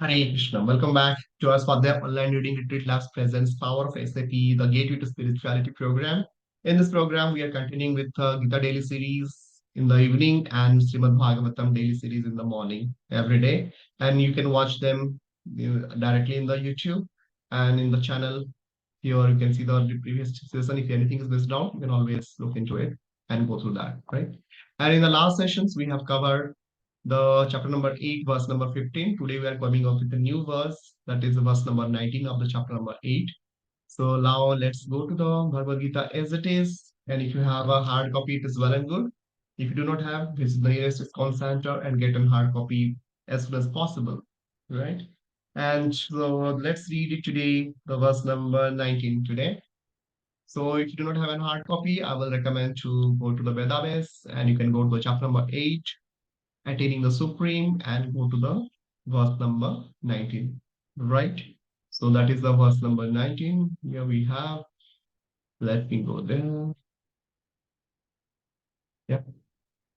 Hare Krishna. Welcome back to our Swadhyaya Online Reading Retreat Labs presents Power of SAP, the Gateway to Spirituality program. In this program, we are continuing with Gita daily series in the evening and Srimad Bhagavatam daily series in the morning every day. And you can watch them directly in the YouTube and in the channel. Here you can see the previous session. If anything is missed out, you can always look into it and go through that, right? And in the last sessions, we have covered the chapter number 8, verse number 15. Today we are coming up with a new verse, that is verse number 19 of the chapter number 8. So now let's go to the Bhagavad Gita as it is. And if you have a hard copy, it is well and good. If you do not have, visit the nearest ISKCON center and get a hard copy as soon as possible, right? And so let's read it today, the verse number 19 today. So if you do not have a hard copy, I will recommend to go to the database and you can go to chapter number 8, Attaining the Supreme, and go to the verse number 19, right? So that is the verse number 19. Here we have, let me go there. Yeah.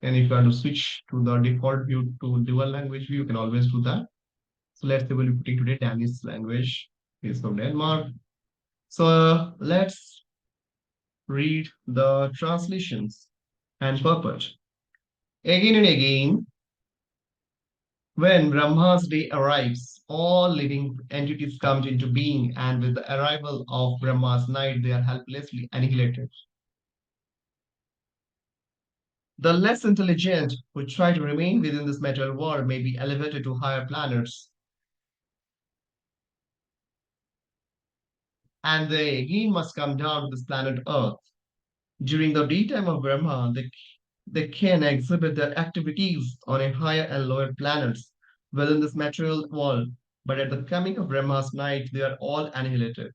And if you want to switch to the default view to dual language view, you can always do that. So let's say we'll be putting today Danish language is from Denmark. So let's read the translations and purport. Again and again, when Brahma's day arrives, all living entities come into being, and with the arrival of Brahma's night, they are helplessly annihilated. The less intelligent who try to remain within this material world may be elevated to higher planets, and they again must come down to this planet Earth. During the daytime of Brahma, they can exhibit their activities on a higher and lower planets within this material world, but at the coming of Brahma's night, they are all annihilated.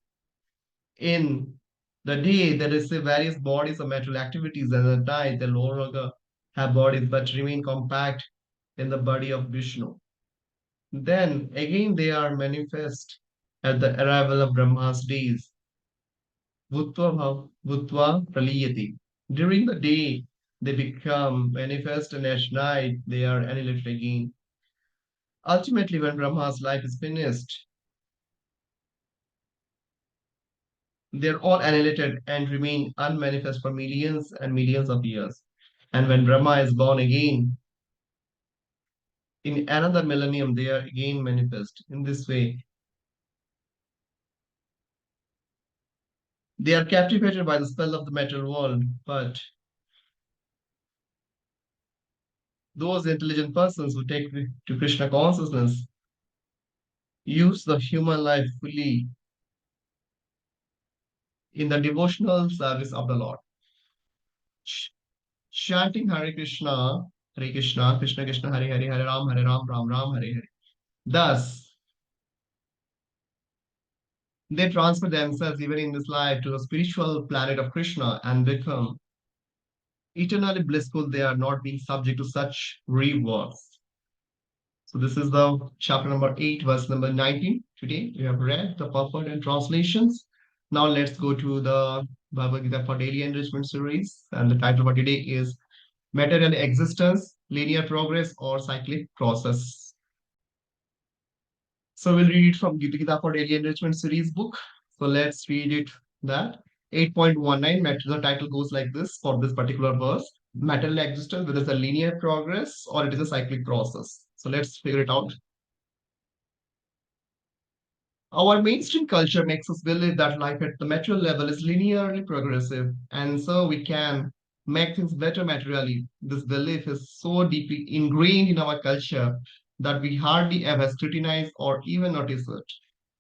In the day, they receive various bodies of material activities, and at night, they no longer have bodies but remain compact in the body of Viṣṇu. Then again, they are manifest at the arrival of Brahma's days. Bhūtvā pralīyate. During the day, they become manifest, and at night, they are annihilated again. Ultimately, when Brahma's life is finished, they are all annihilated and remain unmanifest for millions and millions of years. And when Brahma is born again, in another millennium, they are again manifest. In this way, they are captivated by the spell of the material world, but those intelligent persons who take to Krishna consciousness use the human life fully in the devotional service of the Lord. Chanting Hare Krishna, Hare Krishna, Krishna Krishna, Hare Hare, Hare Rāma, Hare Rāma, Rāma Rāma, Hare Hare. Thus, they transfer themselves even in this life to the spiritual planet of Krishna and become eternally blissful. They are not being subject to such rewards. So this is the chapter number 8, verse number 19. Today we have read the purport and translations. Now let's go to the Bhagavad Gita for Daily Enrichment series. And the title for today is Matter and Existence, Linear Progress or Cyclic Process. So we'll read it from Gita for Daily Enrichment series book. So let's read it that. 8.19, the title goes like this for this particular verse. Material existence, whether it's a linear progress or it is a cyclic process. So let's figure it out. Our mainstream culture makes us believe that life at the material level is linearly progressive, and so we can make things better materially. This belief is so deeply ingrained in our culture that we hardly ever scrutinize or even notice it.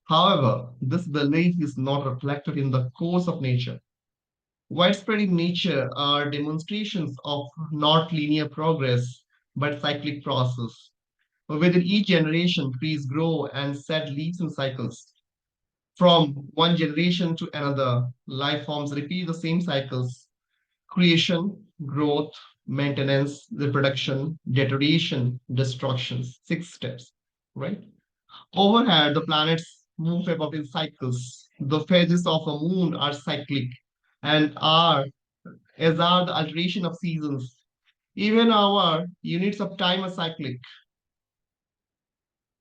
However, this belief is not reflected in the course of nature. Widespread in nature are demonstrations of not linear progress, but cyclic process. Within each generation, trees grow and shed leaves in cycles. From one generation to another, life forms repeat the same cycles: creation, growth, maintenance, reproduction, deterioration, destructions. 6 steps, right? Overhead, the planets move about in cycles. The phases of a moon are cyclic and are the alteration of seasons. Even our units of time are cyclic.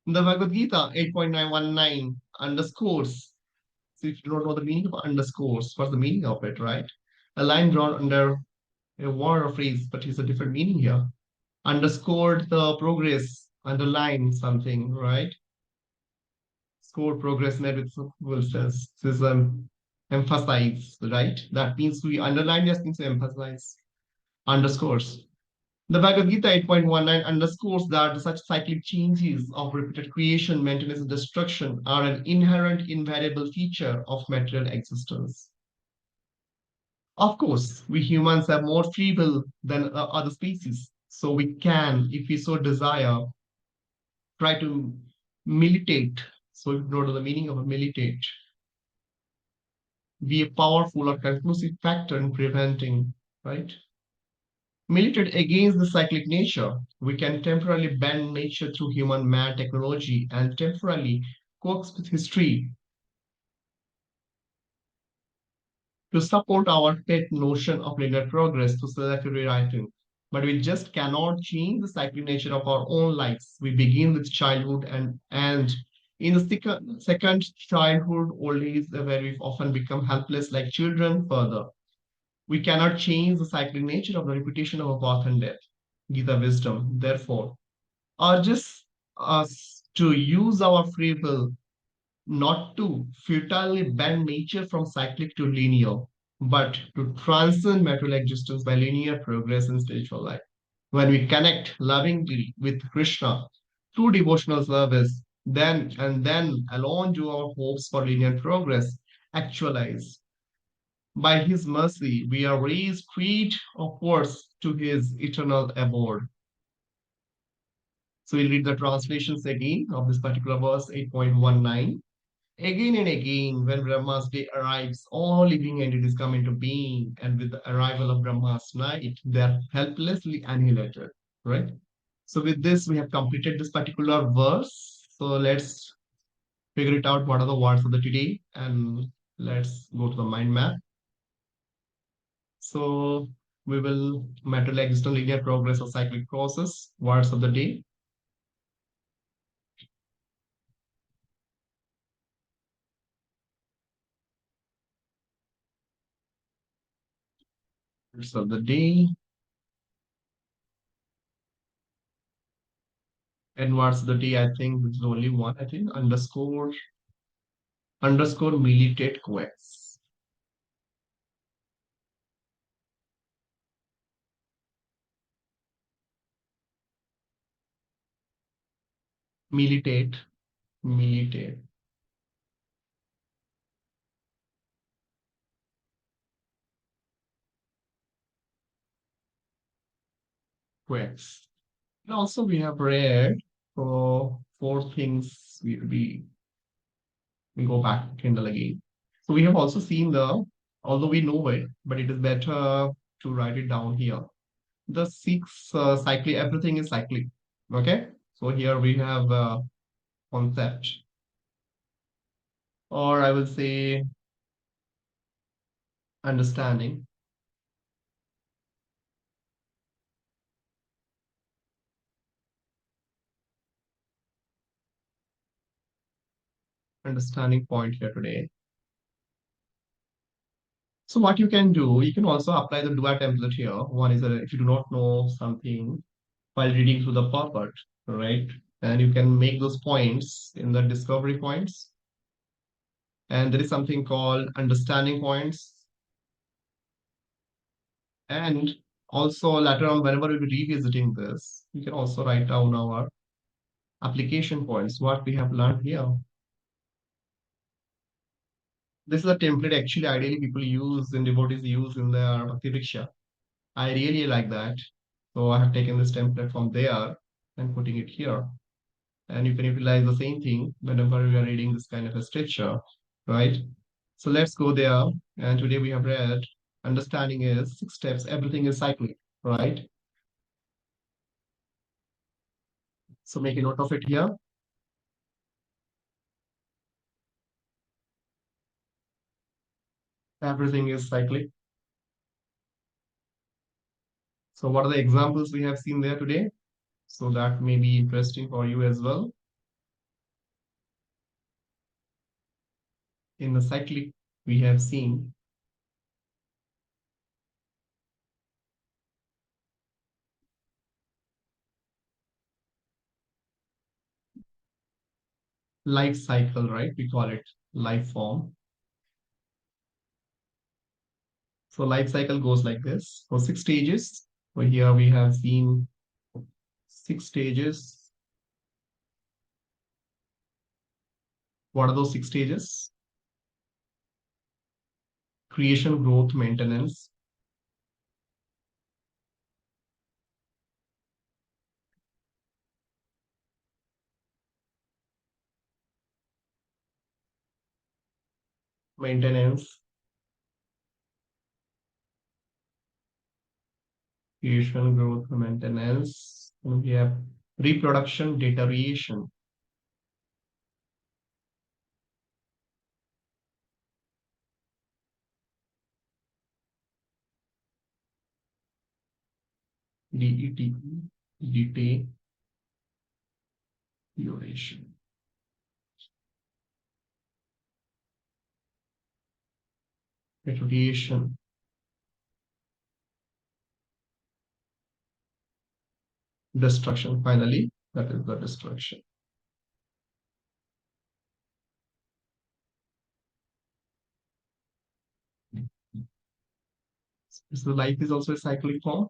The Bhagavad Gita 8.919 underscores. So if you don't know the meaning of underscores, what's the meaning of it, right? A line drawn under a word or phrase, but it's a different meaning here. Underscored the progress, underline something, right? Score progress made with verses. This is emphasize, right? That means we underline just means to emphasize. Underscores. The Bhagavad Gita 8.19 underscores that such cyclic changes of repeated creation, maintenance, and destruction are an inherent, invariable feature of material existence. Of course, we humans have more free will than other species, so we can, if we so desire, try to militate. So, if you know the meaning of a militate, be a powerful or conclusive factor in preventing, right? Militate against the cyclic nature. We can temporarily bend nature through human mad technology and temporarily coax with history to support our pet notion of linear progress through selective rewriting. But we just cannot change the cyclic nature of our own lives. We begin with childhood and in the second childhood, old age, where we often become helpless like children further. We cannot change the cyclic nature of the repetition of a birth and death. Gita wisdom, therefore, urges us to use our free will not to futilely bend nature from cyclic to linear, but to transcend material existence by linear progress in spiritual life. When we connect lovingly with Krishna through devotional service, then alone do our hopes for linear progress actualize. By his mercy, we are raised feet upwards to his eternal abode. So we'll read the translations again of this particular verse 8.19. Again and again, when Brahma's day arrives, all living entities come into being, and with the arrival of Brahma's night, they are helplessly annihilated. Right? So with this, we have completed this particular verse. So let's figure it out. What are the words of the today? And let's go to the mind map. So we will material existence linear progress or cyclic process. Words of the day. Words of the day. And words of the day, I think there's only one, I think, underscore militate quest. Militate, militate quest. And also we have read for four things we go back Kindle again. So we have also seen although we know it, but it is better to write it down here. The six cyclic, everything is cyclic. Okay. So here we have concept, or I will say understanding, understanding point here today. So what you can do, you can also apply the DUA template here. One is if you do not know something while reading through the purport, right? And you can make those points in the discovery points. And there is something called understanding points. And also later on, whenever we'll be revisiting this, you can also write down our application points, what we have learned here. This is a template actually ideally people use and devotees use in their Bhakti Riksha. I really like that. So I have taken this template from there and putting it here. And you can utilize the same thing whenever we are reading this kind of a scripture, right? So let's go there. And today we have read understanding is 6 steps, everything is cyclic, right? So make a note of it here. Everything is cyclic. So what are the examples we have seen there today? So that may be interesting for you as well. in the cyclic, we have seen life cycle, right? We call it life form. So life cycle goes like this. For 6 stages. So here we have seen 6 stages. What are those 6 stages? Creation, growth, maintenance. Maintenance, creation, growth, maintenance. And we have reproduction, deterioration. DET, deterioration. Deterioration. Destruction, finally, that is the destruction. So life is also a cyclic form.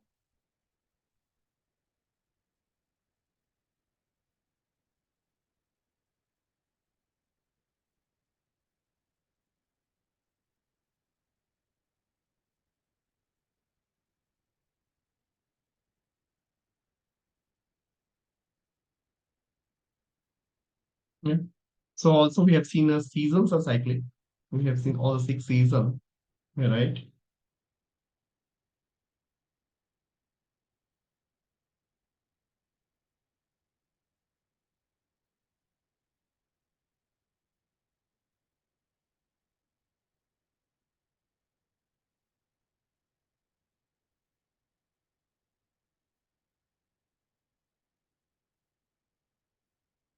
Yeah. So also we have seen seasons are cyclic. We have seen all the 6 seasons, right?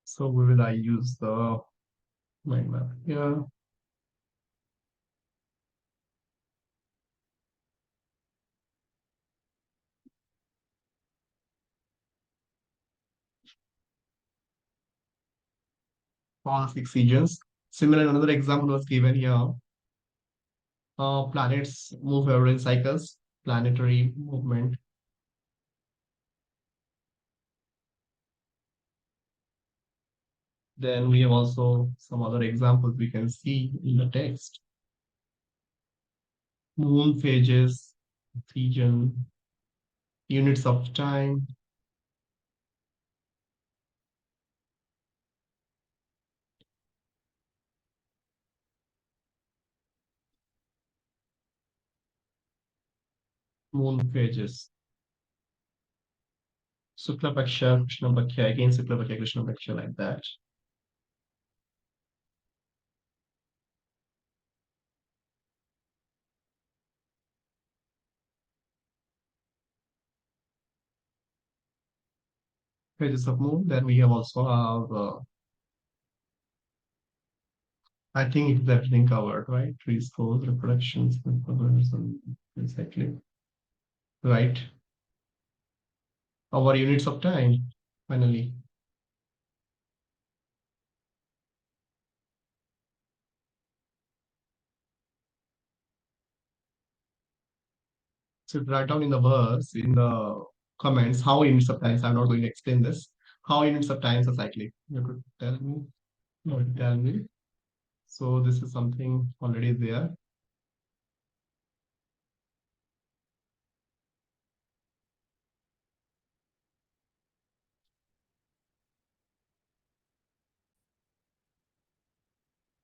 So we will I use the mind map here. All 6 seasons. Similar, another example was given here. Planets move around in cycles, planetary movement. Then we have also some other examples we can see in the text. Moon phases, season, units of time, moon phases. Shukla Paksha, Krishna Paksha, again Shukla Paksha, Krishna Paksha, like that. Phases of moon. Then we have also have, I think it's everything covered, right? Trees, growth, reproductions, and exactly. Right. Our units of time, finally. So write down in the verse, in the comments, how units of times, I'm not going to explain this, how units of times are cyclic. You could tell me, or tell me. So this is something already there.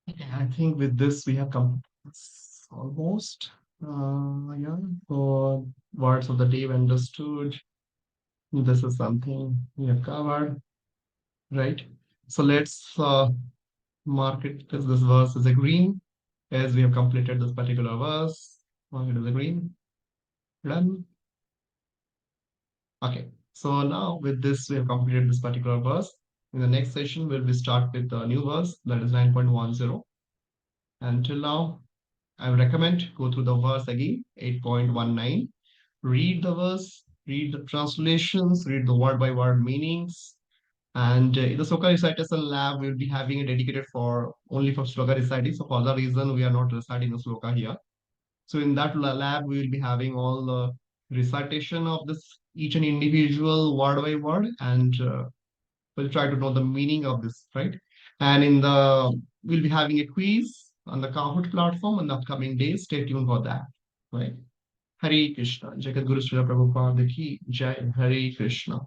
Okay, I think with this we have come almost. Yeah, so words of the day we understood. This is something we have covered, right? So let's mark it as this verse is a green, as we have completed this particular verse. Mark it as a green. Done. Okay. So now with this, we have completed this particular verse. In the next session, we'll be start with the new verse that is 9.10. Until now, I would recommend go through the verse again, 8.19. Read the verse, read the translations, read the word by word meanings. And in the Sloka recitation lab, we'll be having a dedicated for only for Sloka reciting. So for that reason, we are not reciting the Sloka here. So in that lab, we will be having all the recitation of this each and individual word by word, and we'll try to know the meaning of this, right? And we'll be having a quiz on the Kahoot platform in the upcoming days. Stay tuned for that, right? Hare Krishna. Jagat Guru Srila Prabhupada ki Jai. Hare Krishna.